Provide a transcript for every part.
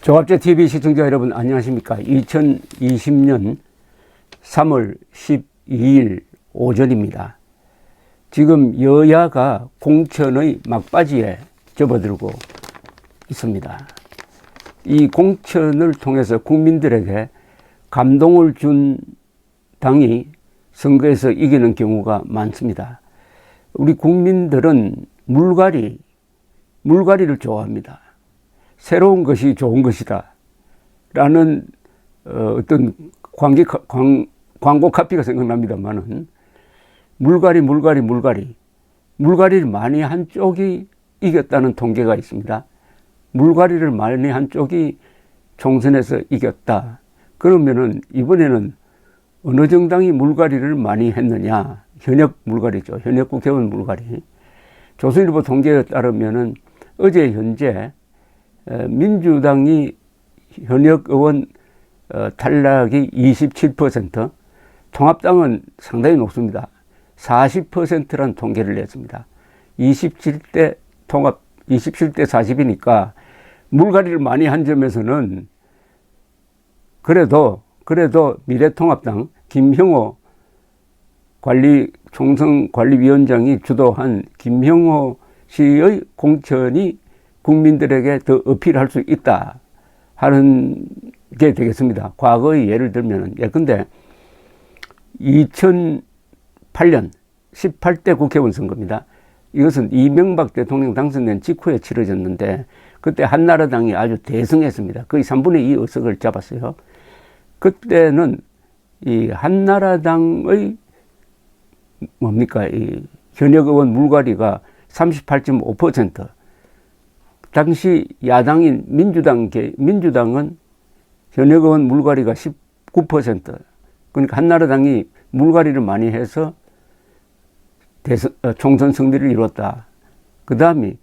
종합제TV 시청자 여러분 안녕하십니까. 2020년 3월 12일 오전입니다. 지금 여야가 공천의 막바지에 접어들고 있습니다. 이 공천을 통해서 국민들에게 감동을 준 당이 선거에서 이기는 경우가 많습니다. 우리 국민들은 물갈이를 좋아합니다. 새로운 것이 좋은 것이다 라는 어떤 광고 카피가 생각납니다만은 물갈이를 많이 한 쪽이 이겼다는 통계가 있습니다. 물갈이를 많이 한 쪽이 총선에서 이겼다. 그러면은 이번에는 어느 정당이 물갈이를 많이 했느냐? 현역 물갈이죠. 현역 국회의원 물갈이. 조선일보 통계에 따르면은 어제 현재 민주당이 현역 의원 탈락이 27%, 통합당은 상당히 높습니다. 40%라는 통계를 냈습니다. 27대 40이니까 물갈이를 많이 한 점에서는 그래도 미래통합당 김형호 총선관리위원장이 주도한 김형호 씨의 공천이 국민들에게 더 어필할 수 있다 하는 게 되겠습니다. 과거의 예를 들면 예컨대 2008년 18대 국회의원 선거입니다. 이것은 이명박 대통령 당선된 직후에 치러졌는데 그때 한나라당이 아주 대승했습니다. 거의 3분의 2 의석을 잡았어요. 그때는 이 한나라당의 이 현역 의원 물갈이가 38.5%, 당시 야당인 민주당은 현역 의원 물갈이가 19%, 그러니까 한나라당이 물갈이를 많이 해서 총선 승리를 이뤘다. 그 다음에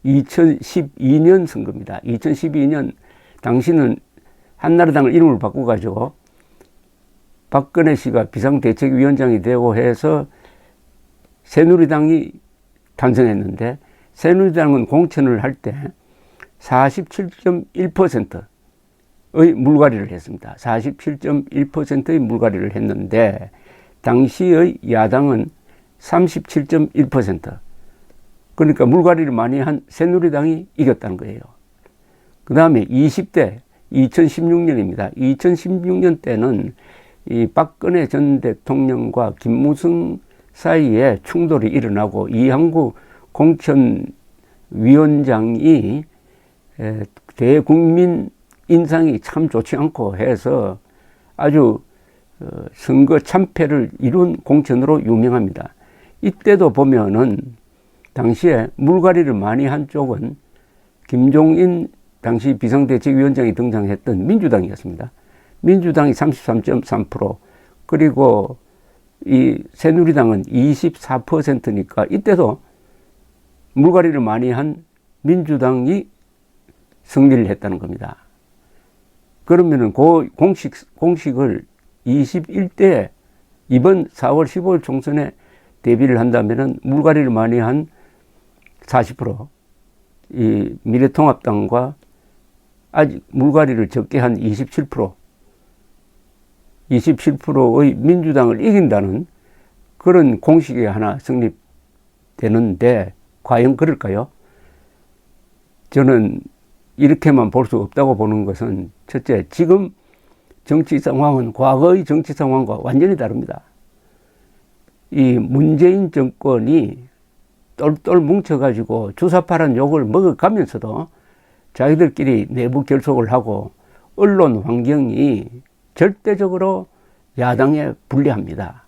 2012년 선거입니다. 2012년 당시는 한나라당을 이름을 바꿔가지고 박근혜 씨가 비상대책위원장이 되고 해서 새누리당이 탄생했는데 새누리당은 공천을 할 때 47.1%의 물갈이를 했습니다. 47.1%의 물갈이를 했는데 당시의 야당은 37.1%. 그러니까 물갈이를 많이 한 새누리당이 이겼다는 거예요. 그 다음에 20대 2016년입니다. 2016년 때는 이 박근혜 전 대통령과 김무성 사이에 충돌이 일어나고 이항구 공천위원장이 대국민 인상이 참 좋지 않고 해서 아주 선거 참패를 이룬 공천으로 유명합니다. 이때도 보면은 당시에 물갈이를 많이 한 쪽은 김종인 당시 비상대책위원장이 등장했던 민주당이었습니다. 민주당이 33.3%, 그리고 이 새누리당은 24%니까 이때도 물갈이를 많이 한 민주당이 승리를 했다는 겁니다. 그러면은 그 공식을 21대 이번 4월 15일 총선에 대비를 한다면은 물갈이를 많이 한 40%, 이 미래통합당과 아직 물갈이를 적게 한 27%의 민주당을 이긴다는 그런 공식이 하나 성립되는데 과연 그럴까요? 저는 이렇게만 볼 수 없다고 보는 것은 첫째, 지금 정치 상황은 과거의 정치 상황과 완전히 다릅니다. 이 문재인 정권이 똘똘 뭉쳐가지고 주사파란 욕을 먹어가면서도 자기들끼리 내부 결속을 하고 언론 환경이 절대적으로 야당에 불리합니다.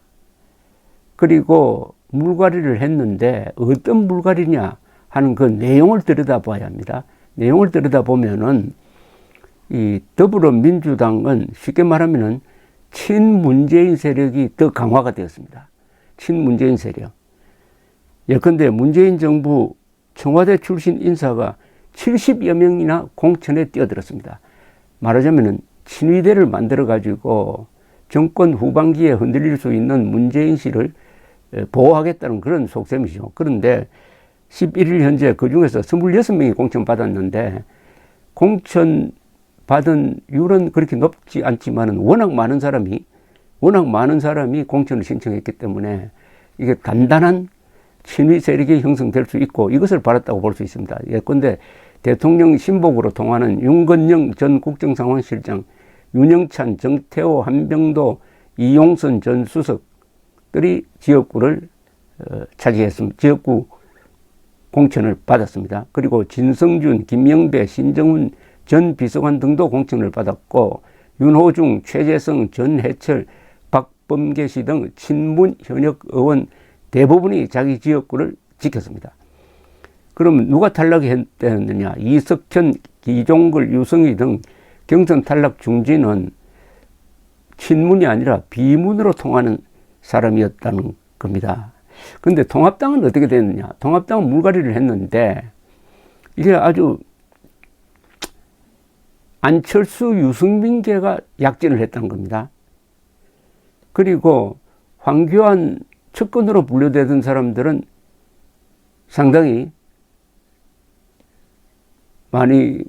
그리고 물갈이를 했는데 어떤 물갈이냐 하는 그 내용을 들여다봐야 합니다. 내용을 들여다보면은 이 더불어민주당은 쉽게 말하면은 친문재인 세력이 더 강화가 되었습니다. 친문재인 세력. 예컨대 문재인 정부 청와대 출신 인사가 70여 명이나 공천에 뛰어들었습니다. 말하자면은 친위대를 만들어가지고 정권 후반기에 흔들릴 수 있는 문재인 씨를 보호하겠다는 그런 속셈이죠. 그런데 11일 현재 그 중에서 26명이 공천 받았는데 공천 받은 율은 그렇게 높지 않지만은 워낙 많은 사람이 공천을 신청했기 때문에 이게 단단한 친위 세력이 형성될 수 있고 이것을 바랐다고 볼 수 있습니다. 예컨대 대통령 신복으로 통하는 윤건영 전 국정상황실장, 윤영찬, 정태호, 한병도, 이용선 전 수석들이 지역구를 차지했습니다. 지역구 공천을 받았습니다. 그리고 진성준, 김영배, 신정훈 전 비서관 등도 공천을 받았고 윤호중, 최재성, 전해철, 박범계 씨 등 친문 현역 의원 대부분이 자기 지역구를 지켰습니다. 그러면 누가 탈락했느냐? 이석현, 기종글, 유성희 등 경선 탈락 중진은 친문이 아니라 비문으로 통하는 사람이었다는 겁니다. 그런데 통합당은 어떻게 됐느냐? 통합당은 물갈이를 했는데 이게 아주 안철수, 유승민계가 약진을 했다는 겁니다. 그리고 황교안 측근으로 분류되던 사람들은 상당히 많이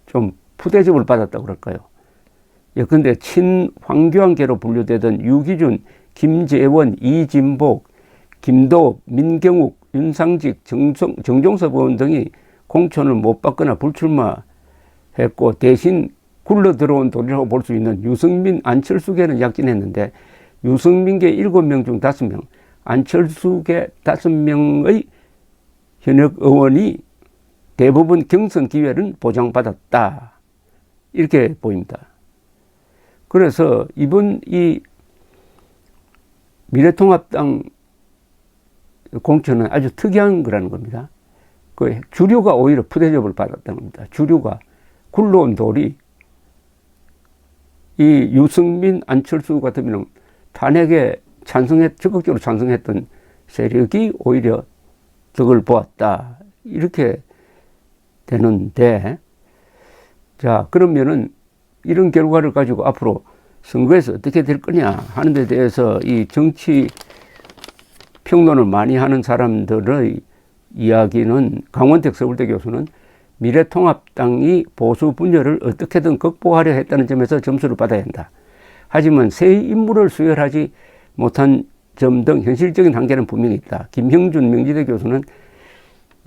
좀 푸대접을 받았다고 그럴까요? 예컨대 친황교안계로 분류되던 유기준, 김재원, 이진복, 김도읍, 민경욱, 윤상직, 정종섭 의원 등이 공천을 못 받거나 불출마했고 대신 굴러 들어온 돌이라고 볼 수 있는 유승민, 안철수계는 약진했는데 유승민계 7명 중 5명, 안철수계 5명의 현역 의원이 대부분 경선 기회는 보장받았다. 이렇게 보입니다. 그래서 이번 이 미래통합당 공천은 아주 특이한 거라는 겁니다. 그 주류가 오히려 푸대접을 받았다는 겁니다. 주류가 굴러온 돌이 이 유승민, 안철수 같으면 탄핵에 적극적으로 찬성했던 세력이 오히려 덕을 보았다. 이렇게 되는데, 자, 그러면은 이런 결과를 가지고 앞으로 선거에서 어떻게 될 거냐 하는 데 대해서 이 정치 평론을 많이 하는 사람들의 이야기는 강원택 서울대 교수는 미래통합당이 보수 분열을 어떻게든 극복하려 했다는 점에서 점수를 받아야 한다. 하지만 새 인물을 수혈하지 못한 점 등 현실적인 한계는 분명히 있다. 김형준 명지대 교수는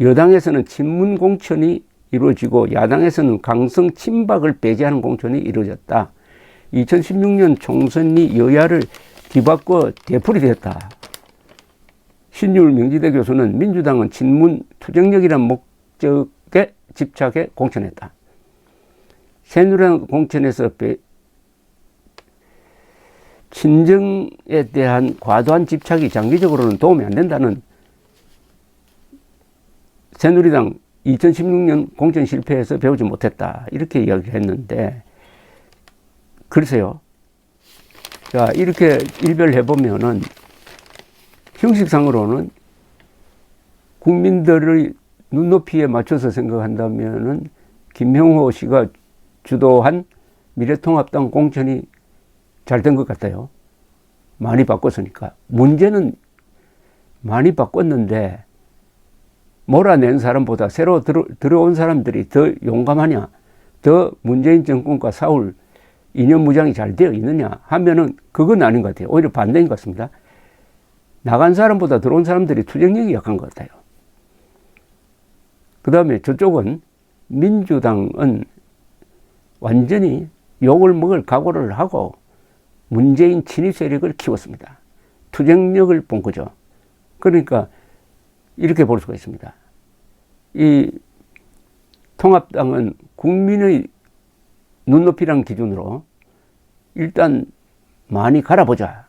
여당에서는 친문 공천이 이루어지고 야당에서는 강성 친박을 배제하는 공천이 이루어졌다. 2016년 총선이 여야를 뒤바꿔 대풀이 되었다. 신율 명지대 교수는 민주당은 친문 투쟁력이란 목적에 집착해 공천했다. 새누리당 공천에서 친정에 대한 과도한 집착이 장기적으로는 도움이 안 된다는 새누리당 2016년 공천 실패에서 배우지 못했다. 이렇게 이야기를 했는데, 글쎄요. 자, 이렇게 일별해보면은, 형식상으로는 국민들의 눈높이에 맞춰서 생각한다면은, 김형호 씨가 주도한 미래통합당 공천이 잘 된 것 같아요. 많이 바꿨으니까. 문제는 많이 바꿨는데, 몰아낸 사람보다 새로 들어온 사람들이 더 용감하냐, 더 문재인 정권과 싸울 이념 무장이 잘 되어 있느냐 하면은 그건 아닌 것 같아요. 오히려 반대인 것 같습니다. 나간 사람보다 들어온 사람들이 투쟁력이 약한 것 같아요. 그 다음에 저쪽은 민주당은 완전히 욕을 먹을 각오를 하고 문재인 친위 세력을 키웠습니다. 투쟁력을 본 거죠. 그러니까 이렇게 볼 수가 있습니다. 이 통합당은 국민의 눈높이란 기준으로 일단 많이 갈아보자.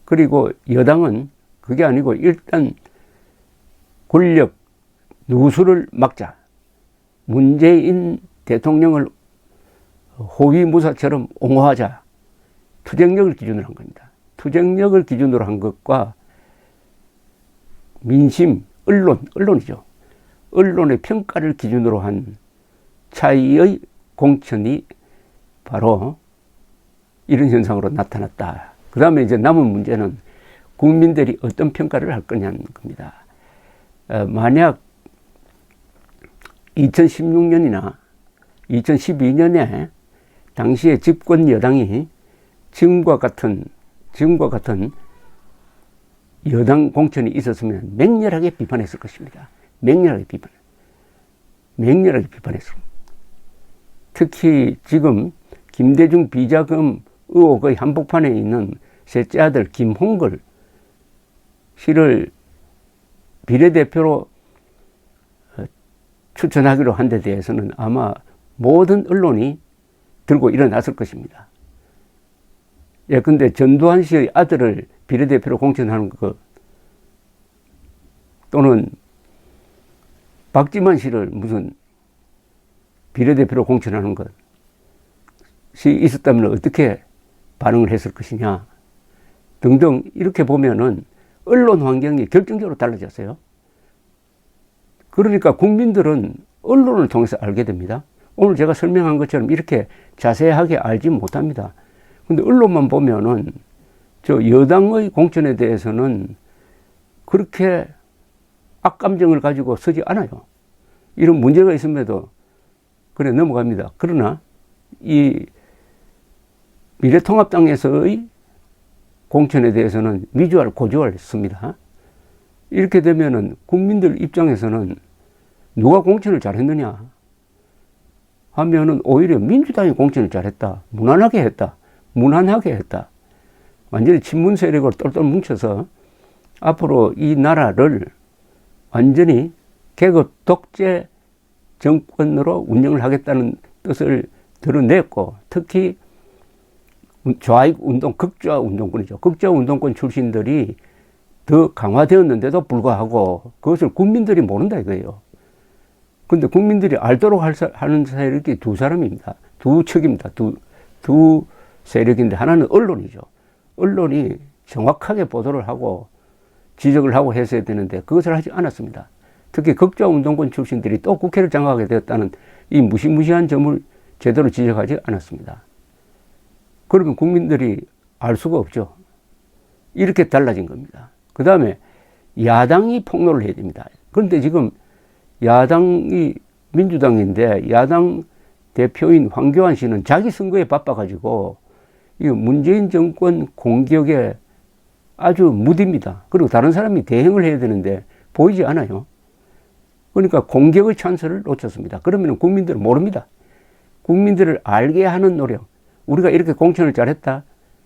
그리고 여당은 그게 아니고 일단 권력 누수를 막자. 문재인 대통령을 호위무사처럼 옹호하자. 투쟁력을 기준으로 한 겁니다. 투쟁력을 기준으로 한 것과 민심, 언론이죠. 언론의 평가를 기준으로 한 차이의 공천이 바로 이런 현상으로 나타났다. 그 다음에 이제 남은 문제는 국민들이 어떤 평가를 할 거냐는 겁니다. 만약 2016년이나 2012년에 당시에 집권 여당이 지금과 같은 여당 공천이 있었으면 맹렬하게 비판했을 것입니다. 맹렬하게 비판했을. 특히 지금 김대중 비자금 의혹의 한복판에 있는 셋째 아들 김홍걸 씨를 비례대표로 추천하기로 한 데 대해서는 아마 모든 언론이 들고 일어났을 것입니다. 예컨대 전두환 씨의 아들을 비례대표로 공천하는 것, 또는 박지만 씨를 무슨 비례대표로 공천하는 것이 있었다면 어떻게 반응을 했을 것이냐 등등. 이렇게 보면은 언론 환경이 결정적으로 달라졌어요. 그러니까 국민들은 언론을 통해서 알게 됩니다. 오늘 제가 설명한 것처럼 이렇게 자세하게 알지 못합니다. 근데 언론만 보면은 저 여당의 공천에 대해서는 그렇게 악감정을 가지고 쓰지 않아요. 이런 문제가 있음에도 그래 넘어갑니다. 그러나 이 미래통합당에서의 공천에 대해서는 미주알 고주알 씁니다. 이렇게 되면은 국민들 입장에서는 누가 공천을 잘했느냐 하면은 오히려 민주당이 공천을 잘했다, 무난하게 했다. 완전히 친문 세력으로 똘똘 뭉쳐서 앞으로 이 나라를 완전히 계급 독재 정권으로 운영을 하겠다는 뜻을 드러냈고, 특히 좌익 운동, 극좌 운동권이죠. 극좌 운동권 출신들이 더 강화되었는데도 불구하고 그것을 국민들이 모른다 이거예요. 근데 국민들이 알도록 하는 세력이 두 사람입니다. 두 척입니다. 두 세력인데 하나는 언론이죠. 언론이 정확하게 보도를 하고 지적을 하고 했어야 되는데 그것을 하지 않았습니다. 특히 극좌 운동권 출신들이 또 국회를 장악하게 되었다는 이 무시무시한 점을 제대로 지적하지 않았습니다. 그러면 국민들이 알 수가 없죠. 이렇게 달라진 겁니다. 그 다음에 야당이 폭로를 해야 됩니다. 그런데 지금 야당이 민주당인데 야당 대표인 황교안 씨는 자기 선거에 바빠가지고 이 문재인 정권 공격에 아주 무딥니다. 그리고 다른 사람이 대응을 해야 되는데 보이지 않아요. 그러니까 공격의 찬스를 놓쳤습니다. 그러면 국민들은 모릅니다. 국민들을 알게 하는 노력, 우리가 이렇게 공천을 잘했다,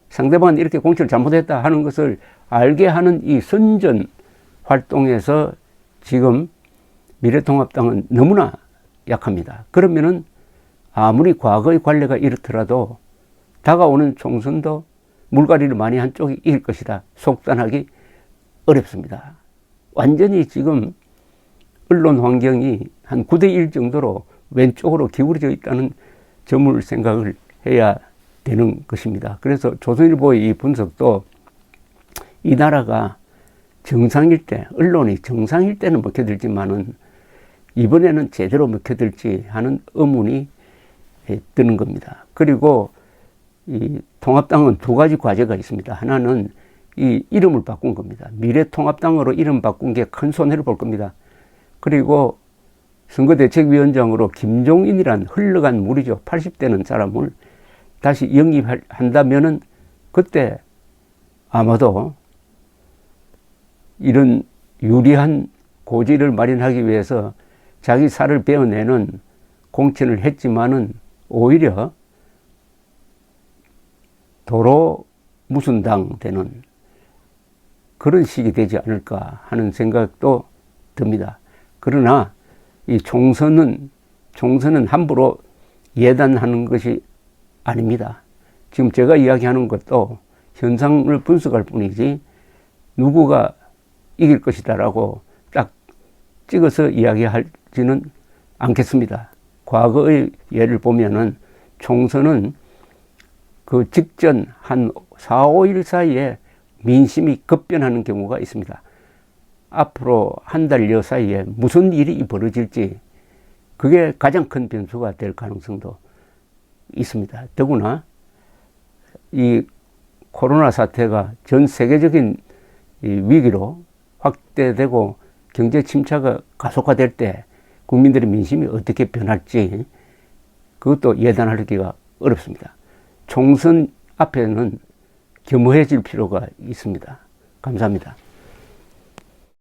상대방은 이렇게 공천을 잘못했다 하는 것을 알게 하는 이 선전 활동에서 지금 미래통합당은 너무나 약합니다. 그러면은 아무리 과거의 관례가 이렇더라도 다가오는 총선도 물갈이를 많이 한 쪽이 이길 것이다 속단하기 어렵습니다. 완전히 지금 언론 환경이 한 9대1 정도로 왼쪽으로 기울어져 있다는 점을 생각을 해야 되는 것입니다. 그래서 조선일보의 이 분석도 이 나라가 정상일 때, 언론이 정상일 때는 먹혀들지만은 이번에는 제대로 먹혀들지 하는 의문이 드는 겁니다. 그리고 이 통합당은 두 가지 과제가 있습니다. 하나는 이 이름을 바꾼 겁니다. 미래통합당으로 이름 바꾼 게 큰 손해를 볼 겁니다. 그리고 선거대책위원장으로 김종인이란 흘러간 물이죠. 80대는 사람을 다시 영입한다면은 그때 아마도 이런 유리한 고지를 마련하기 위해서 자기 살을 베어내는 공천을 했지만은 오히려 도로 무순당 되는 그런 식이 되지 않을까 하는 생각도 듭니다. 그러나 이 총선은 함부로 예단하는 것이 아닙니다. 지금 제가 이야기하는 것도 현상을 분석할 뿐이지 누구가 이길 것이다라고 딱 찍어서 이야기하지는 않겠습니다. 과거의 예를 보면은 총선은 그 직전 한 4, 5일 사이에 민심이 급변하는 경우가 있습니다. 앞으로 한 달여 사이에 무슨 일이 벌어질지 그게 가장 큰 변수가 될 가능성도 있습니다. 더구나 이 코로나 사태가 전 세계적인 이 위기로 확대되고 경제 침체가 가속화될 때 국민들의 민심이 어떻게 변할지 그것도 예단하기가 어렵습니다. 총선 앞에는 겸허해질 필요가 있습니다. 감사합니다.